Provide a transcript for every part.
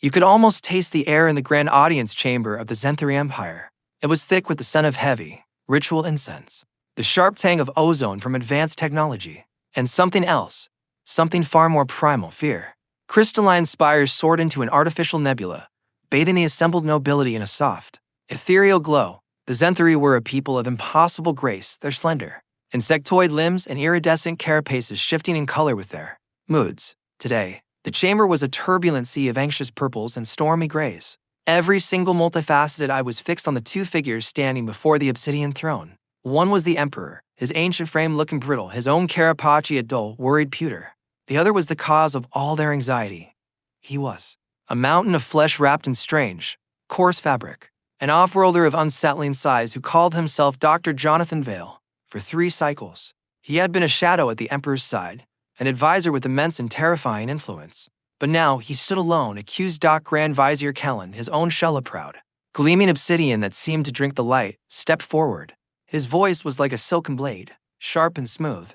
You could almost taste the air in the grand audience chamber of the Zenthari Empire. It was thick with the scent of heavy, ritual incense, the sharp tang of ozone from advanced technology, and something else, something far more primal, fear. Crystalline spires soared into an artificial nebula, bathing the assembled nobility in a soft, ethereal glow. The Zenthari were a people of impossible grace, their slender, insectoid limbs and iridescent carapaces shifting in color with their moods. Today, the chamber was a turbulent sea of anxious purples and stormy grays. Every single multifaceted eye was fixed on the two figures standing before the obsidian throne. One was the Emperor, his ancient frame looking brittle, his own carapace a dull, worried pewter. The other was the cause of all their anxiety. He was a mountain of flesh wrapped in strange, coarse fabric, an off-worlder of unsettling size who called himself Dr. Jonathan Vale. For 3 cycles, he had been a shadow at the Emperor's side, an advisor with immense and terrifying influence. But now he stood alone, accused Doc Grand Vizier Kellen, his own Shella proud, gleaming obsidian that seemed to drink the light, stepped forward. His voice was like a silken blade, sharp and smooth.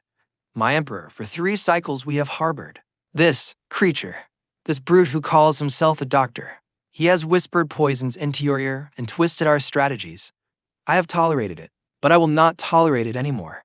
My Emperor, for 3 cycles we have harbored this creature, this brute who calls himself a doctor. He has whispered poisons into your ear and twisted our strategies. I have tolerated it, but I will not tolerate it anymore.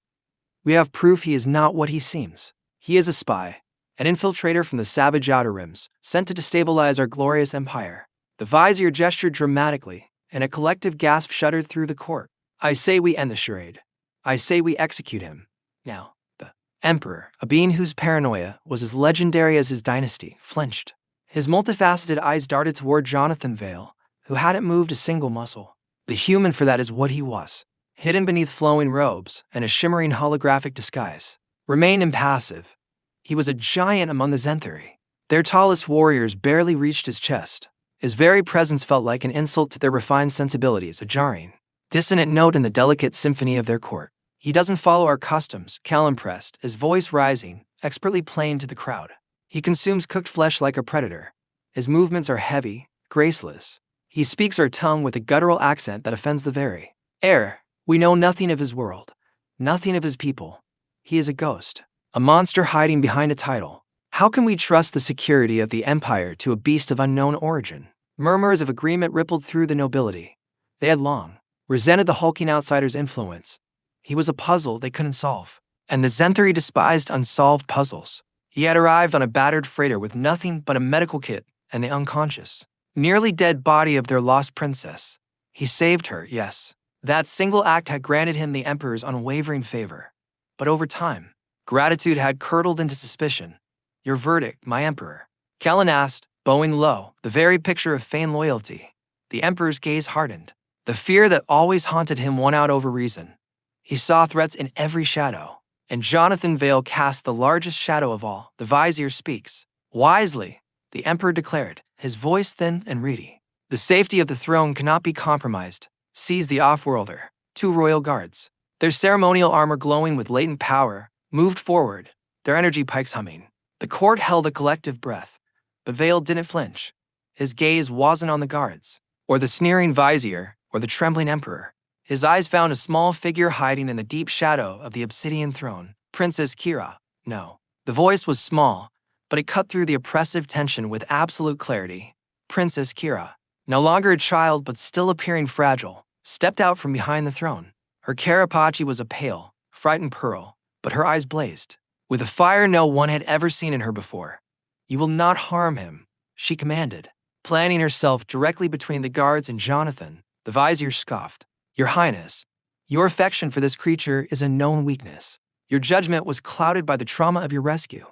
We have proof he is not what he seems. He is a spy, an infiltrator from the savage Outer Rims, sent to destabilize our glorious empire. The vizier gestured dramatically, and a collective gasp shuddered through the court. I say we end the charade. I say we execute him. Now, the Emperor, a being whose paranoia was as legendary as his dynasty, flinched. His multifaceted eyes darted toward Jonathan Vale, who hadn't moved a single muscle. The human for that is what he was, hidden beneath flowing robes and a shimmering holographic disguise. Remained impassive. He was a giant among the Zenthari. Their tallest warriors barely reached his chest. His very presence felt like an insult to their refined sensibilities, a jarring, dissonant note in the delicate symphony of their court. He doesn't follow our customs, Callum pressed, his voice rising, expertly playing to the crowd. He consumes cooked flesh like a predator. His movements are heavy, graceless. He speaks our tongue with a guttural accent that offends the very air. We know nothing of his world, nothing of his people. He is a ghost, a monster hiding behind a title. How can we trust the security of the empire to a beast of unknown origin? Murmurs of agreement rippled through the nobility. They had long resented the hulking outsider's influence. He was a puzzle they couldn't solve, and the Zenthari despised unsolved puzzles. He had arrived on a battered freighter with nothing but a medical kit and the unconscious, nearly dead body of their lost princess. He saved her, yes. That single act had granted him the Emperor's unwavering favor. But over time, gratitude had curdled into suspicion. Your verdict, my Emperor? Kellen asked, bowing low, the very picture of feigned loyalty. The Emperor's gaze hardened. The fear that always haunted him won out over reason. He saw threats in every shadow, and Jonathan Vale cast the largest shadow of all. The vizier speaks. Wisely, the Emperor declared, his voice thin and reedy. The safety of the throne cannot be compromised. Seize the off-worlder. 2 royal guards, their ceremonial armor glowing with latent power, moved forward, their energy pikes humming. The court held a collective breath, but Vale didn't flinch. His gaze wasn't on the guards, or the sneering vizier, or the trembling Emperor. His eyes found a small figure hiding in the deep shadow of the obsidian throne, Princess Kira. No. The voice was small, but it cut through the oppressive tension with absolute clarity. Princess Kira, no longer a child but still appearing fragile, stepped out from behind the throne. Her carapace was a pale, frightened pearl, but her eyes blazed with a fire no one had ever seen in her before. You will not harm him, she commanded, planting herself directly between the guards and Jonathan. The vizier scoffed. Your Highness, your affection for this creature is a known weakness. Your judgment was clouded by the trauma of your rescue.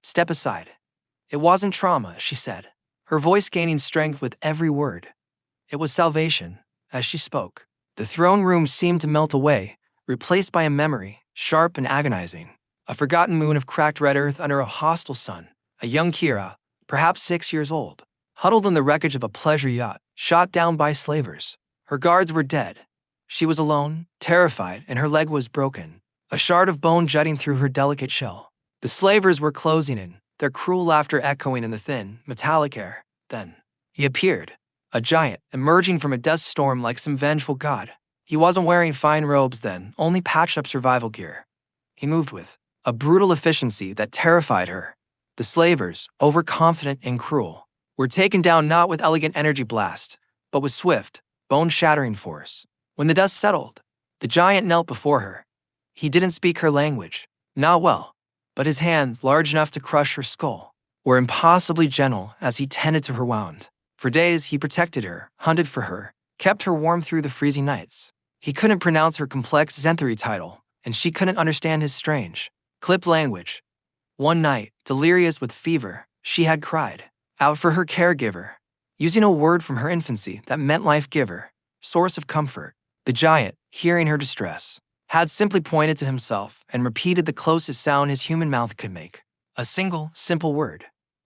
Step aside. It wasn't trauma, she said, her voice gaining strength with every word. It was salvation. As she spoke, the throne room seemed to melt away, replaced by a memory, sharp and agonizing. A forgotten moon of cracked red earth under a hostile sun. A young Kira, perhaps 6 years old, huddled in the wreckage of a pleasure yacht, shot down by slavers. Her guards were dead. She was alone, terrified, and her leg was broken, a shard of bone jutting through her delicate shell. The slavers were closing in, their cruel laughter echoing in the thin, metallic air. Then, he appeared, a giant, emerging from a dust storm like some vengeful god. He wasn't wearing fine robes then, only patched-up survival gear. He moved with a brutal efficiency that terrified her. The slavers, overconfident and cruel, were taken down not with elegant energy blast, but with swift, bone-shattering force. When the dust settled, the giant knelt before her. He didn't speak her language, not well, but his hands, large enough to crush her skull, were impossibly gentle as he tended to her wound. For days he protected her, hunted for her, kept her warm through the freezing nights. He couldn't pronounce her complex Zenthari title, and she couldn't understand his strange, clipped language. One night, delirious with fever, she had cried out for her caregiver, using a word from her infancy that meant life-giver, source of comfort. The giant, hearing her distress, had simply pointed to himself and repeated the closest sound his human mouth could make. A single, simple word.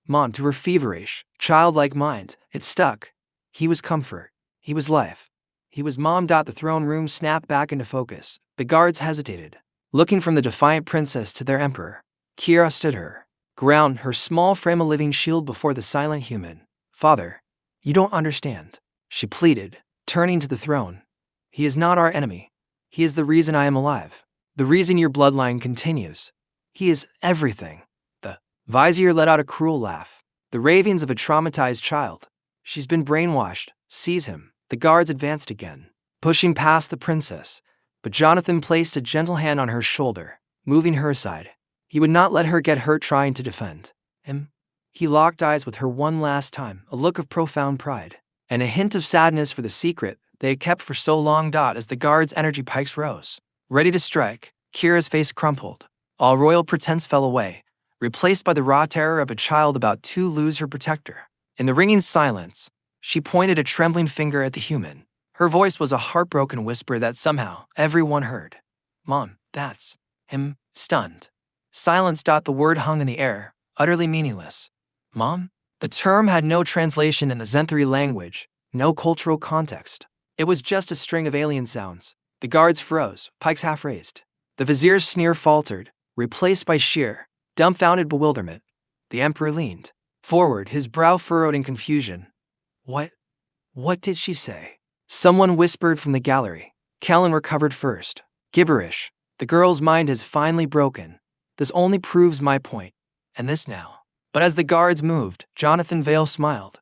Mom, to her feverish, childlike mind, it stuck. He was comfort. He was life. He was Mom. The throne room snapped back into focus. The guards hesitated, looking from the defiant princess to their emperor. Kira stood her ground, her small frame a living shield before the silent human. Father, you don't understand, she pleaded, turning to the throne. He is not our enemy. He is the reason I am alive. The reason your bloodline continues. He is everything. The vizier let out a cruel laugh. The ravings of a traumatized child. She's been brainwashed. Seize him. The guards advanced again, pushing past the princess, but Jonathan placed a gentle hand on her shoulder, moving her aside. He would not let her get hurt trying to defend him. He locked eyes with her one last time, a look of profound pride, and a hint of sadness for the secret they had kept for so long. As the guards' energy pikes rose, ready to strike, Kira's face crumpled. All royal pretense fell away, replaced by the raw terror of a child about to lose her protector. In the ringing silence, she pointed a trembling finger at the human. Her voice was a heartbroken whisper that somehow everyone heard. Mom, that's him. Stunned. Silence. The word hung in the air, utterly meaningless. Mom? The term had no translation in the Zenthari language, no cultural context. It was just a string of alien sounds. The guards froze, pikes half raised. The vizier's sneer faltered, replaced by sheer, dumbfounded bewilderment. The emperor leaned forward, his brow furrowed in confusion. What did she say? Someone whispered from the gallery. Callan recovered first. Gibberish. The girl's mind has finally broken. This only proves my point. And this now. But as the guards moved, Jonathan Vale smiled.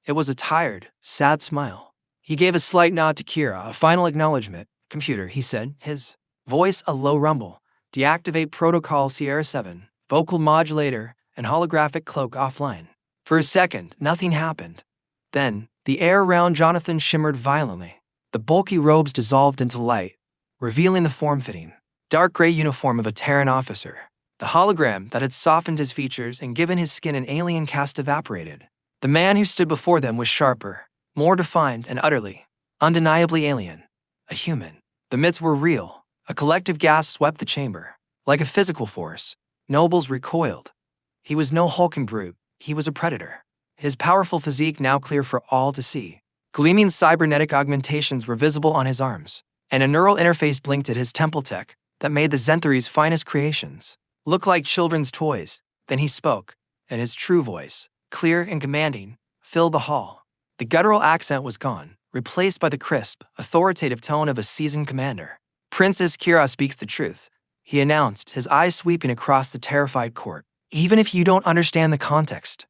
It was a tired, sad smile. He gave a slight nod to Kira, a final acknowledgement. Computer, he said, his voice a low rumble. Deactivate protocol Sierra 7, vocal modulator, and holographic cloak offline. For a second, nothing happened. Then, the air around Jonathan shimmered violently. The bulky robes dissolved into light, revealing the form-fitting, dark gray uniform of a Terran officer. The hologram that had softened his features and given his skin an alien cast evaporated. The man who stood before them was sharper, more defined, and utterly, undeniably alien. A human. The myths were real. A collective gasp swept the chamber. Like a physical force, nobles recoiled. He was no hulking brute. He was a predator. His powerful physique now clear for all to see. Gleaming cybernetic augmentations were visible on his arms, and a neural interface blinked at his temple tech that made the Zenthari's finest creations look like children's toys. Then he spoke, and his true voice, clear and commanding, filled the hall. The guttural accent was gone, replaced by the crisp, authoritative tone of a seasoned commander. Princess Kira speaks the truth, he announced, his eyes sweeping across the terrified court. Even if you don't understand the context,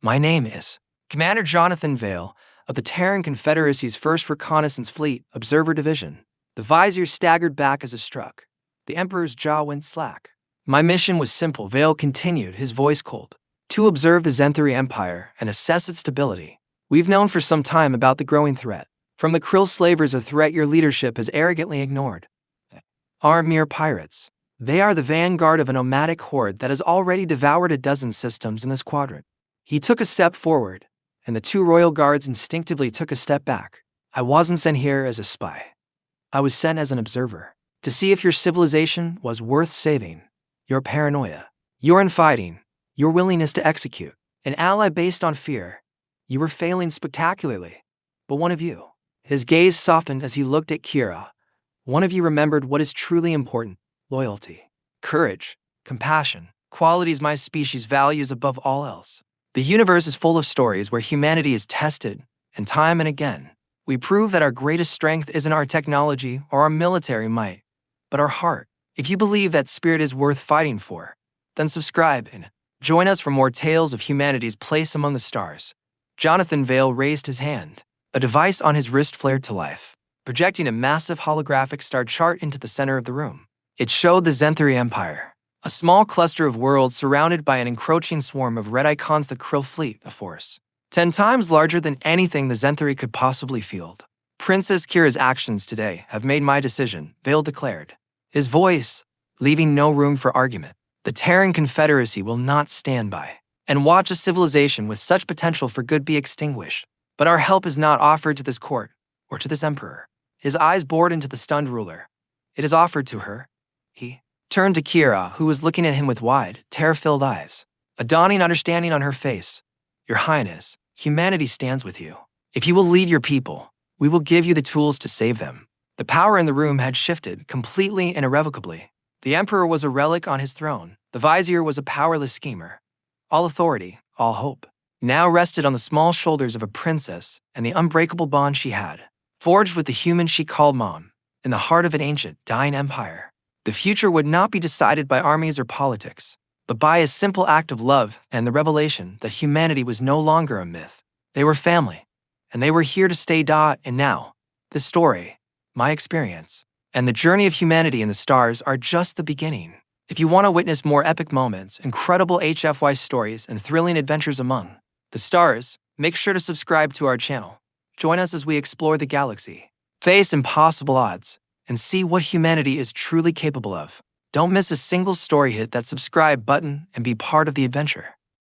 my name is Commander Jonathan Vale of the Terran Confederacy's 1st Reconnaissance Fleet Observer Division. The vizier staggered back as it struck. The Emperor's jaw went slack. My mission was simple, Vale continued, his voice cold. To observe the Zenthari Empire and assess its stability. We've known for some time about the growing threat. From the Krill slavers, a threat your leadership has arrogantly ignored. Are mere pirates. They are the vanguard of a nomadic horde that has already devoured a dozen systems in this quadrant. He took a step forward, and the two royal guards instinctively took a step back. I wasn't sent here as a spy. I was sent as an observer, to see if your civilization was worth saving. Your paranoia, your infighting, your willingness to execute an ally based on fear. You were failing spectacularly. But one of you, his gaze softened as he looked at Kira, one of you remembered what is truly important: loyalty, courage, compassion, qualities my species values above all else. The universe is full of stories where humanity is tested, and time and again, we prove that our greatest strength isn't our technology or our military might, but our heart. If you believe that spirit is worth fighting for, then subscribe and join us for more tales of humanity's place among the stars. Jonathan Vale raised his hand. A device on his wrist flared to life, projecting a massive holographic star chart into the center of the room. It showed the Zenthari Empire, a small cluster of worlds surrounded by an encroaching swarm of red icons, the Krill fleet, a force 10 times larger than anything the Zenthari could possibly field. Princess Kira's actions today have made my decision, Vale declared, his voice leaving no room for argument. The Terran Confederacy will not stand by and watch a civilization with such potential for good be extinguished. But our help is not offered to this court or to this emperor. His eyes bored into the stunned ruler. It is offered to her. He turned to Kira, who was looking at him with wide, terror-filled eyes, a dawning understanding on her face. Your Highness, humanity stands with you. If you will lead your people, we will give you the tools to save them. The power in the room had shifted completely and irrevocably. The emperor was a relic on his throne. The vizier was a powerless schemer. All authority, all hope, now rested on the small shoulders of a princess and the unbreakable bond she had, forged with the human she called Mom, in the heart of an ancient, dying empire. The future would not be decided by armies or politics, but by a simple act of love and the revelation that humanity was no longer a myth. They were family, and they were here to stay. And now, this story, my experience, and the journey of humanity in the stars are just the beginning. If you want to witness more epic moments, incredible HFY stories, and thrilling adventures among the stars, make sure to subscribe to our channel. Join us as we explore the galaxy, face impossible odds, and see what humanity is truly capable of. Don't miss a single story. Hit that subscribe button and be part of the adventure.